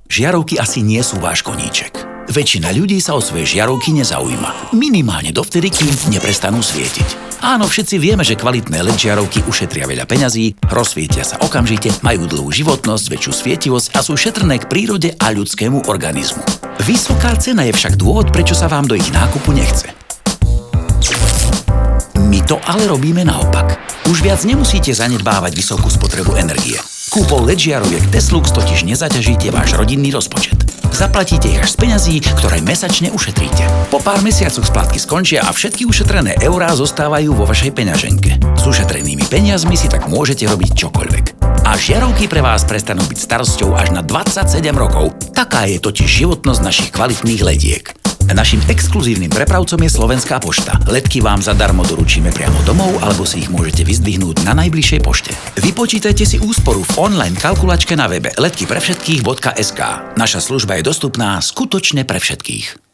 Žiarovky asi nie sú váš koníček. Väčšina ľudí sa o svoje žiarovky nezaujíma. Minimálne dovtedy, kým neprestanú svietiť. Áno, všetci vieme, že kvalitné LED žiarovky ušetria veľa peňazí, rozsvietia sa okamžite, majú dlhú životnosť, väčšiu svietivosť a sú šetrné k prírode a ľudskému organizmu. Vysoká cena je však dôvod, prečo sa vám do ich nákupu nechce. My to ale robíme naopak. Už viac nemusíte zanedbávať vysokú spotrebu energie. Kúpou LED žiaroviek Teslux totiž nezaťažíte váš rodinný rozpočet. Zaplatíte ich až z peňazí, ktoré mesačne ušetríte. Po pár mesiacoch splátky skončia a všetky ušetrené eurá zostávajú vo vašej peňaženke. S ušetrenými peniazmi si tak môžete robiť čokoľvek. A žiarovky pre vás prestanú byť starosťou až na 27 rokov. Taká je totiž životnosť našich kvalitných lediek. Naším exkluzívnym prepravcom je Slovenská pošta. Ledky vám zadarmo doručíme priamo domov, alebo si ich môžete vyzdvihnúť na najbližšej pošte. Vypočítajte si úsporu v online kalkulačke na webe ledkyprevšetkých.sk. Naša služba je dostupná skutočne pre všetkých.